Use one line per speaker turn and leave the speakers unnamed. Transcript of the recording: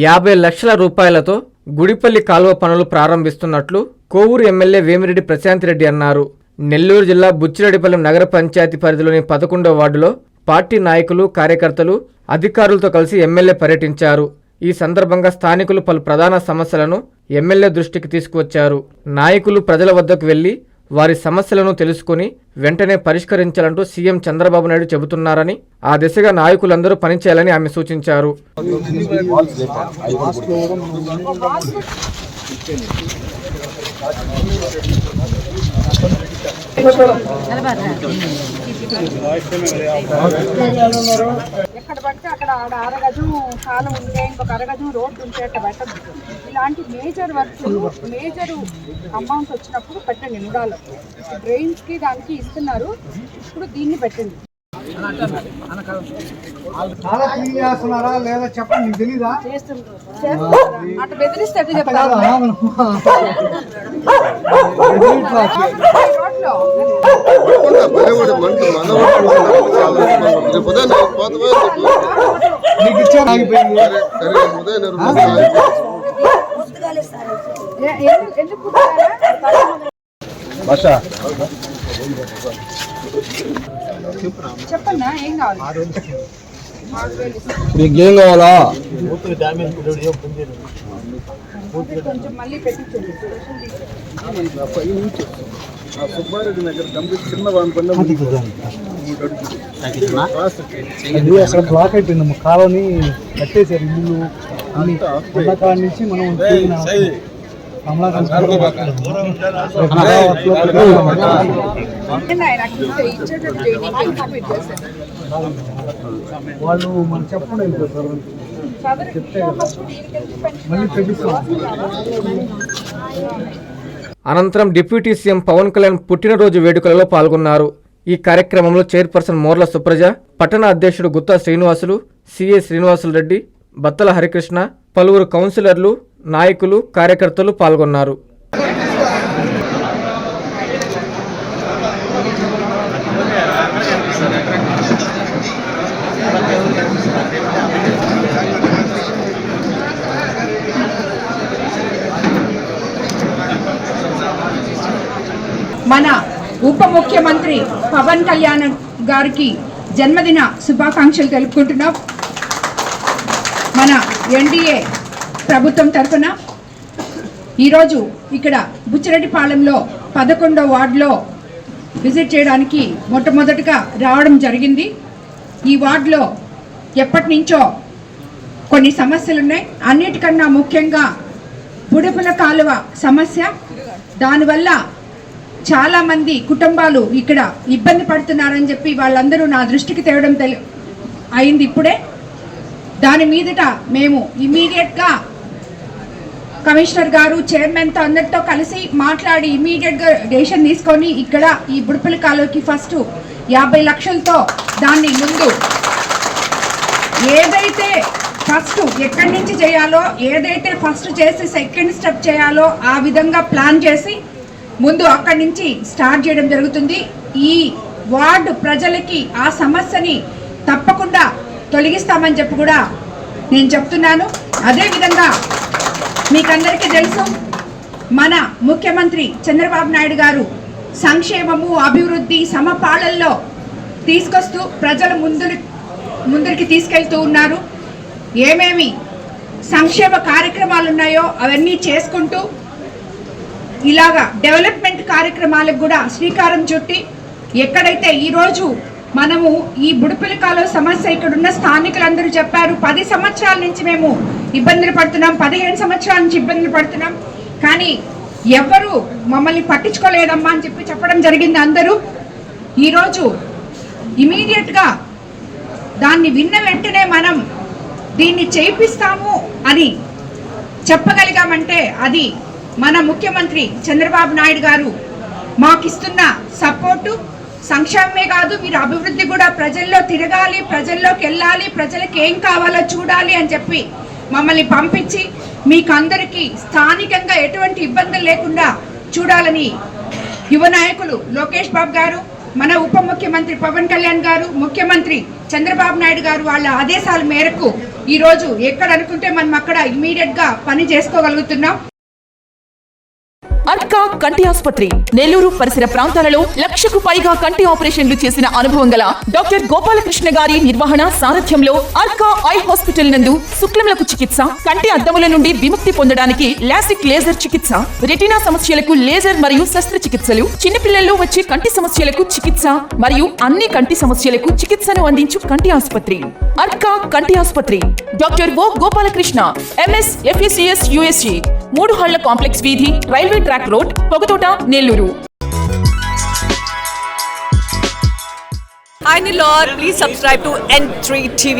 50 లక్షల రూపాయలతో గుడిపల్లి కాలువ పనులు ప్రారంభిస్తున్నట్లు కోవూరు ఎమ్మెల్యే వేమిరెడ్డి ప్రశాంత్ రెడ్డి అన్నారు. నెల్లూరు జిల్లా బుచ్చిరెడ్డిపల్లి నగర పంచాయతీ పరిధిలోని 11వ వార్డులో పార్టీ నాయకులు, కార్యకర్తలు, అధికారులతో కలిసి ఎమ్మెల్యే పర్యటించారు. ఈ సందర్భంగా స్థానికులు పలు ప్రధాన సమస్యలను ఎమ్మెల్యే దృష్టికి తీసుకువచ్చారు. నాయకులు ప్రజల వద్దకు వెళ్లి వారి సమస్యలను తెలుసుకుని వెంటనే పరిష్కరించాలంటూ సీఎం చంద్రబాబు నాయుడు చెబుతున్నారని, ఆ దిశగా నాయకులందరూ పనిచేయాలని ఆమె సూచించారు.
ఎక్కడ పడితే అక్కడ అరగజం కాలం ఉంటే ఇంకొక అరగజం రోడ్డు ఉంటే అట్లా పెట్టదు. ఇలాంటి మేజర్ వర్క్స్ మేజర్ అమౌంట్ వచ్చినప్పుడు పెట్టండి. నిడాలో డ్రైన్స్కి దానికి ఇస్తున్నారు, ఇప్పుడు దీన్ని పెట్టండి.
లేదా చెప్పండి, తెలీదా?
అటు బెదిరిస్తే చెప్తారు. చెప్పన్నా ఏం కావాలి?
ఏం కావాలా?
కొంచెం మళ్ళీ పెట్టించండి.
సుబ్బారెడ్డి నగర్ కంప్లీట్ చిన్న వాన్
అసలు బ్లాక్ అయిపోయిందమ్మ. కాలనీ కట్టేశారు, ఇల్లు కాడ నుంచి మనం వాళ్ళు మనం చెప్పండి మళ్ళీ పెట్టిస్తాం.
అనంతరం డిప్యూటీ సీఎం పవన్ కళ్యాణ్ పుట్టినరోజు వేడుకలలో పాల్గొన్నారు. ఈ కార్యక్రమంలో చైర్పర్సన్ మోర్ల సుప్రజ, పట్టణ అధ్యక్షుడు గుత్తా శ్రీనివాసులు, సిఏ శ్రీనివాసులు రెడ్డి, బత్తల హరికృష్ణ, పలువురు కౌన్సిలర్లు, నాయకులు, కార్యకర్తలు పాల్గొన్నారు.
మన ఉప ముఖ్యమంత్రి పవన్ కళ్యాణ్ గారికి జన్మదిన శుభాకాంక్షలు తెలుపుకుంటున్నాం. మన ఎన్డీఏ ప్రభుత్వం తరఫున ఈరోజు ఇక్కడ బుచ్చిరెడ్డిపాలెంలో 11వ వార్డులో విజిట్ చేయడానికి మొట్టమొదటిగా రావడం జరిగింది. ఈ వార్డులో ఎప్పటి నుంచో కొన్ని సమస్యలు ఉన్నాయి. అన్నిటికన్నా ముఖ్యంగా బుడపల కాలువ సమస్య. దానివల్ల చాలామంది కుటుంబాలు ఇక్కడ ఇబ్బంది పడుతున్నారని చెప్పి వాళ్ళందరూ నా దృష్టికి తేవడం అయింది ఇప్పుడే. దాని మీదట మేము ఇమీడియట్గా కమిషనర్ గారు, చైర్మన్తో అందరితో కలిసి మాట్లాడి ఇమీడియట్గా డెసిషన్ తీసుకొని ఇక్కడ ఈ బుడపల కాలువకి ఫస్ట్ 50 లక్షలతో దాన్ని ముందు ఏదైతే ఫస్ట్ ఎక్కడి నుంచి చేయాలో, ఏదైతే ఫస్ట్ చేసి సెకండ్ స్టెప్ చేయాలో ఆ విధంగా ప్లాన్ చేసి ముందు అక్కడి నుంచి స్టార్ట్ చేయడం జరుగుతుంది. ఈ వార్డు ప్రజలకి ఆ సమస్యని తప్పకుండా తొలగిస్తామని చెప్పి కూడా నేను చెప్తున్నాను. అదేవిధంగా మీకందరికీ తెలుసు, మన ముఖ్యమంత్రి చంద్రబాబు నాయుడు గారు సంక్షేమము, అభివృద్ధి సమపాళల్లో తీసుకొస్తూ ప్రజల ముందరికి తీసుకెళ్తూ ఉన్నారు. ఏమేమి సంక్షేమ కార్యక్రమాలు ఉన్నాయో అవన్నీ చేసుకుంటూ ఇలాగా డెవలప్మెంట్ కార్యక్రమాలకు కూడా శ్రీకారం చుట్టి ఎక్కడైతే ఈరోజు మనము ఈ బుడపల కాలువ సమస్య ఇక్కడున్న స్థానికులందరూ చెప్పారు, 10 సంవత్సరాల నుంచి మేము ఇబ్బందులు పడుతున్నాం, 15 సంవత్సరాల నుంచి ఇబ్బందులు పడుతున్నాం, కానీ ఎవ్వరూ మమ్మల్ని పట్టించుకోలేదమ్మా అని చెప్పి చెప్పడం జరిగింది అందరూ. ఈరోజు ఇమీడియట్గా దాన్ని విన్న వెంటనే మనం దీన్ని చేయిస్తాము అని చెప్పగలిగామంటే అది మన ముఖ్యమంత్రి చంద్రబాబు నాయుడు గారు మాకిస్తున్న సపోర్టు. సంక్షేమమే కాదు, మీరు అభివృద్ధి కూడా ప్రజల్లో తిరగాలి, ప్రజల్లోకి వెళ్ళాలి, ప్రజలకు ఏం కావాలో చూడాలి అని చెప్పి మమ్మల్ని పంపించి మీకు అందరికీ స్థానికంగా ఎటువంటి ఇబ్బందులు లేకుండా చూడాలని యువ నాయకులు లోకేష్ బాబు గారు, మన ఉప ముఖ్యమంత్రి పవన్ కళ్యాణ్ గారు, ముఖ్యమంత్రి చంద్రబాబు నాయుడు గారు వాళ్ళ ఆదేశాల మేరకు ఈరోజు ఎక్కడ అనుకుంటే మనం అక్కడ ఇమీడియట్గా పని చేసుకోగలుగుతున్నాం.
అర్కా కంటి ఆసుపత్రి నెల్లూరు పరిసర ప్రాంతాలలో 1,00,000కు పైగా కంటి ఆపరేషన్లు చేసిన అనుభవం గల డాక్టర్ గోపాలకృష్ణ గారి నిర్వహణ సారథ్యంలో అర్కా ఐ హాస్పిటల్ నందు శుక్లములకు చికిత్స, కంటి అద్దముల నుండి విముక్తి పొందడానికి లాసిక్ లేజర్ చికిత్స, రెటీనా సమస్యలకు లేజర్ మరియు శస్త్రచికిత్సలు, చిన్నపిల్లల్లో వచ్చే కంటి సమస్యలకు చికిత్స మరియు అన్ని కంటి సమస్యలకు చికిత్సను అందించు కంటి ఆసుపత్రి అర్కా కంటి ఆసుపత్రి. Doctor O Gopalakrishna MS FACS USA 3 హళ్ల కాంప్లెక్స్ వీధి, railway track road, Pogathota, Nellore.
Hi Nilor, please subscribe to N3 TV.